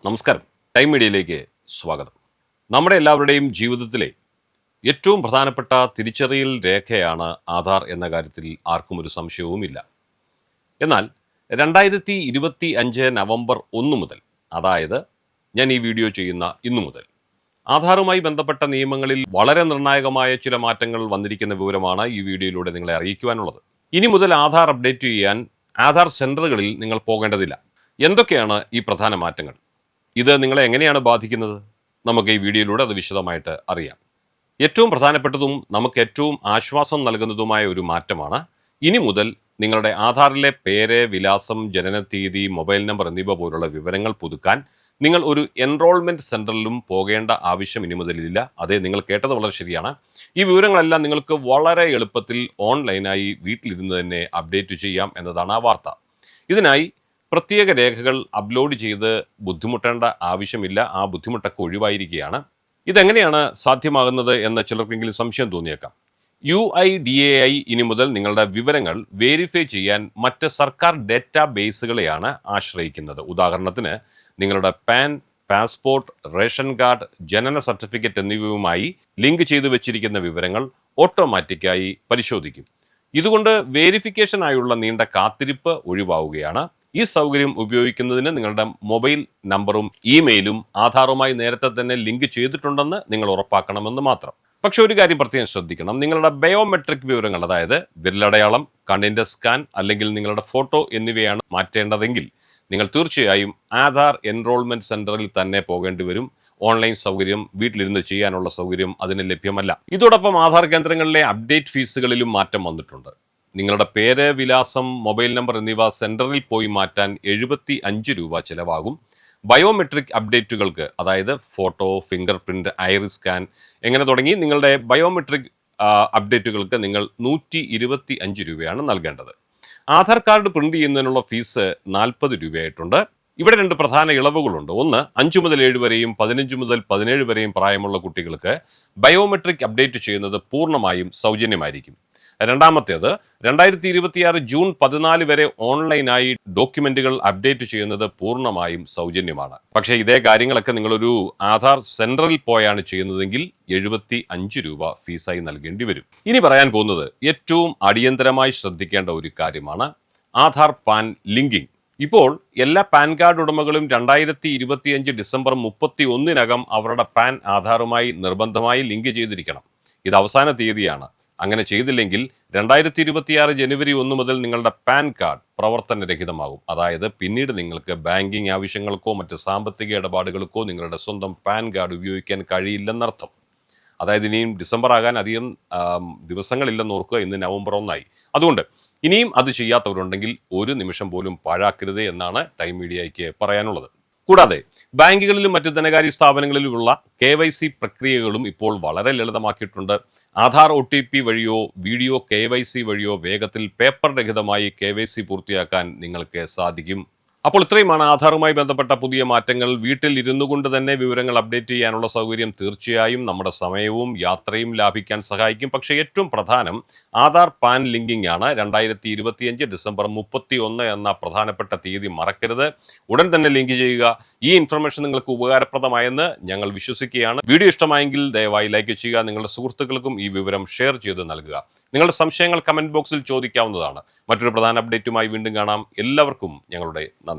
നമസ്കാരം. ടൈം മീഡിയയിലേക്ക് സ്വാഗതം. നമ്മുടെ എല്ലാവരുടെയും ജീവിതത്തിലെ ഏറ്റവും പ്രധാനപ്പെട്ട തിരിച്ചറിയൽ രേഖയാണ് ആധാർ എന്ന കാര്യത്തിൽ ആർക്കും ഒരു സംശയവുമില്ല. എന്നാൽ 2025 നവംബർ 1 മുതൽ, അതായത് ഞാൻ ഈ വീഡിയോ ചെയ്യുന്ന ഇന്നു മുതൽ, ആധാറുമായി ബന്ധപ്പെട്ട നിയമങ്ങളിൽ വളരെ നിർണായകമായ ചില മാറ്റങ്ങൾ വന്നിരിക്കുന്ന വിവരമാണ് ഈ വീഡിയോയിലൂടെ നിങ്ങളെ അറിയിക്കുവാനുള്ളത്. ഇനി മുതൽ ആധാർ അപ്ഡേറ്റ് ചെയ്യാൻ ആധാർ സെന്ററുകളിൽ നിങ്ങൾ പോകേണ്ടതില്ല. എന്തൊക്കെയാണ് ഈ പ്രധാന മാറ്റങ്ങൾ? ഇത് നിങ്ങളെ എങ്ങനെയാണ് ബാധിക്കുന്നത്? നമുക്ക് ഈ വീഡിയോയിലൂടെ അത് വിശദമായിട്ട് അറിയാം. ഏറ്റവും പ്രധാനപ്പെട്ടതും നമുക്ക് ഏറ്റവും ആശ്വാസം നൽകുന്നതുമായ ഒരു മാറ്റമാണ്, ഇനി മുതൽ നിങ്ങളുടെ ആധാറിലെ പേര്, വിലാസം, ജനനത്തീയതി, മൊബൈൽ നമ്പർ എന്നിവ പോലുള്ള വിവരങ്ങൾ പുതുക്കാൻ നിങ്ങൾ ഒരു എൻറോൾമെൻറ്റ് സെൻറ്ററിലും പോകേണ്ട ആവശ്യം ഇനി മുതലില്ല. അതെ, നിങ്ങൾ കേട്ടത് വളരെ ശരിയാണ്. ഈ വിവരങ്ങളെല്ലാം നിങ്ങൾക്ക് വളരെ എളുപ്പത്തിൽ ഓൺലൈനായി വീട്ടിലിരുന്ന് തന്നെ അപ്ഡേറ്റ് ചെയ്യാം എന്നതാണ് ആ വാർത്ത. ഇതിനായി പ്രത്യേക രേഖകൾ അപ്ലോഡ് ചെയ്ത് ബുദ്ധിമുട്ടേണ്ട ആവശ്യമില്ല. ആ ബുദ്ധിമുട്ടൊക്കെ ഒഴിവായിരിക്കുകയാണ്. ഇതെങ്ങനെയാണ് സാധ്യമാകുന്നത് എന്ന് ചിലർക്കെങ്കിലും സംശയം തോന്നിയേക്കാം. UIDAI ഇനി മുതൽ നിങ്ങളുടെ വിവരങ്ങൾ വെരിഫൈ ചെയ്യാൻ മറ്റ് സർക്കാർ ഡേറ്റാ ബേസുകളെയാണ് ആശ്രയിക്കുന്നത്. ഉദാഹരണത്തിന്, നിങ്ങളുടെ പാൻ, പാസ്പോർട്ട്, റേഷൻ കാർഡ്, ജനന സർട്ടിഫിക്കറ്റ് എന്നിവയുമായി ലിങ്ക് ചെയ്തു വെച്ചിരിക്കുന്ന വിവരങ്ങൾ ഓട്ടോമാറ്റിക്കായി പരിശോധിക്കും. ഇതുകൊണ്ട് വേരിഫിക്കേഷനായുള്ള നീണ്ട കാത്തിരിപ്പ് ഒഴിവാവുകയാണ്. ഈ സൗകര്യം ഉപയോഗിക്കുന്നതിന് നിങ്ങളുടെ മൊബൈൽ നമ്പറും ഇമെയിലും ആധാറുമായി നേരത്തെ തന്നെ ലിങ്ക് ചെയ്തിട്ടുണ്ടെന്ന് നിങ്ങൾ ഉറപ്പാക്കണമെന്ന് മാത്രം. പക്ഷെ ഒരു കാര്യം പ്രത്യേകം ശ്രദ്ധിക്കണം. നിങ്ങളുടെ ബയോമെട്രിക് വിവരങ്ങൾ, അതായത് വിരലടയാളം, കണ്ണിൻ്റെ സ്കാൻ അല്ലെങ്കിൽ നിങ്ങളുടെ ഫോട്ടോ എന്നിവയാണ് മാറ്റേണ്ടതെങ്കിൽ നിങ്ങൾ തീർച്ചയായും ആധാർ എൻറോൾമെൻറ്റ് സെൻറ്ററിൽ തന്നെ പോകേണ്ടി വരും. ഓൺലൈൻ സൗകര്യം, വീട്ടിലിരുന്ന് ചെയ്യാനുള്ള സൗകര്യം അതിന് ലഭ്യമല്ല. ഇതോടൊപ്പം ആധാർ കേന്ദ്രങ്ങളിലെ അപ്ഡേറ്റ് ഫീസുകളിലും മാറ്റം വന്നിട്ടുണ്ട്. നിങ്ങളുടെ പേര്, വിലാസം, മൊബൈൽ നമ്പർ എന്നിവ സെൻറ്ററിൽ പോയി മാറ്റാൻ 75 രൂപ ചിലവാകും. ബയോമെട്രിക് അപ്ഡേറ്റുകൾക്ക്, അതായത് photo, finger print, iris scan എങ്ങനെ തുടങ്ങി നിങ്ങളുടെ ബയോമെട്രിക് അപ്ഡേറ്റുകൾക്ക് നിങ്ങൾ 125 രൂപയാണ് നൽകേണ്ടത്. ആധാർ കാർഡ് പ്രിന്റ് ചെയ്യുന്നതിനുള്ള ഫീസ് 40 രൂപയായിട്ടുണ്ട്. ഇവിടെ 2 പ്രധാന ഇളവുകളുണ്ട്. ഒന്ന്, 5 മുതൽ 7 വരെയും 15 മുതൽ 17 വരെയും പ്രായമുള്ള കുട്ടികൾക്ക് ബയോമെട്രിക് അപ്ഡേറ്റ് ചെയ്യുന്നത് പൂർണ്ണമായും സൗജന്യമായിരിക്കും. രണ്ടാമത്തേത്, 2026 ജൂൺ 14 വരെ ഓൺലൈനായി ഡോക്യുമെന്റുകൾ അപ്ഡേറ്റ് ചെയ്യുന്നത് പൂർണ്ണമായും സൗജന്യമാണ്. പക്ഷേ ഇതേ കാര്യങ്ങളൊക്കെ നിങ്ങളൊരു ആധാർ സെന്ററിൽ പോയാണ് ചെയ്യുന്നതെങ്കിൽ 75 രൂപ ഫീസായി നൽകേണ്ടി വരും. ഇനി പറയാൻ പോകുന്നത് ഏറ്റവും അടിയന്തരമായി ശ്രദ്ധിക്കേണ്ട ഒരു കാര്യമാണ് ആധാർ പാൻ ലിങ്കിങ്. ഇപ്പോൾ എല്ലാ പാൻ കാർഡ് ഉടമകളും 2025 ഡിസംബർ 31 അവരുടെ പാൻ ആധാറുമായി നിർബന്ധമായി ലിങ്ക് ചെയ്തിരിക്കണം. ഇത് അവസാന തീയതിയാണ്. അങ്ങനെ ചെയ്തില്ലെങ്കിൽ 2026 ജനുവരി 1 മുതൽ നിങ്ങളുടെ പാൻ കാർഡ് പ്രവർത്തനരഹിതമാകും. അതായത് പിന്നീട് നിങ്ങൾക്ക് ബാങ്കിങ് ആവശ്യങ്ങൾക്കോ മറ്റ് സാമ്പത്തിക ഇടപാടുകൾക്കോ നിങ്ങളുടെ സ്വന്തം പാൻ കാർഡ് ഉപയോഗിക്കാൻ കഴിയില്ലെന്നർത്ഥം. അതായത് ഇനിയും ഡിസംബർ ആകാൻ അധികം ദിവസങ്ങളില്ലെന്ന് ഓർക്കുക. ഇന്ന് നവംബർ 1 അതുകൊണ്ട് ഇനിയും അത് ചെയ്യാത്തവരുണ്ടെങ്കിൽ ഒരു നിമിഷം പോലും പാഴാക്കരുത് എന്നാണ് ടൈം മീഡിയയ്ക്ക് പറയാനുള്ളത്. കൂടാതെ ബാങ്കുകളിലും മറ്റ് ധനകാര്യ സ്ഥാപനങ്ങളിലുമുള്ള KYC പ്രക്രിയകളും ഇപ്പോൾ വളരെ ലളിതമാക്കിയിട്ടുണ്ട്. ആധാർ OTP വഴിയോ വീഡിയോ KYC വഴിയോ വേഗത്തിൽ പേപ്പർ രഹിതമായി KYC പൂർത്തിയാക്കാൻ നിങ്ങൾക്ക് സാധിക്കും. അപ്പോൾ ഇത്രയുമാണ് ആധാറുമായി ബന്ധപ്പെട്ട പുതിയ മാറ്റങ്ങൾ. വീട്ടിൽ ഇരുന്നു കൊണ്ട് തന്നെ വിവരങ്ങൾ അപ്ഡേറ്റ് ചെയ്യാനുള്ള സൗകര്യം തീർച്ചയായും നമ്മുടെ സമയവും യാത്രയും ലാഭിക്കാൻ സഹായിക്കും. പക്ഷേ ഏറ്റവും പ്രധാനം ആധാർ പാൻ ലിങ്കിങ് ആണ്. 2025 ഡിസംബർ 31 എന്ന പ്രധാനപ്പെട്ട തീയതി മറക്കരുത്. ഉടൻ തന്നെ ലിങ്ക് ചെയ്യുക. ഈ ഇൻഫർമേഷൻ നിങ്ങൾക്ക് ഉപകാരപ്രദമായെന്ന് ഞങ്ങൾ വിശ്വസിക്കുകയാണ്. വീഡിയോ ഇഷ്ടമായെങ്കിൽ ദയവായി ലൈക്ക് ചെയ്യുക. നിങ്ങളുടെ സുഹൃത്തുക്കൾക്കും ഈ വിവരം ഷെയർ ചെയ്ത് നൽകുക. നിങ്ങളുടെ സംശയങ്ങൾ കമന്റ് ബോക്സിൽ ചോദിക്കാവുന്നതാണ്. മറ്റൊരു പ്രധാന അപ്ഡേറ്റുമായി വീണ്ടും കാണാം. എല്ലാവർക്കും ഞങ്ങളുടെ നന്ദി.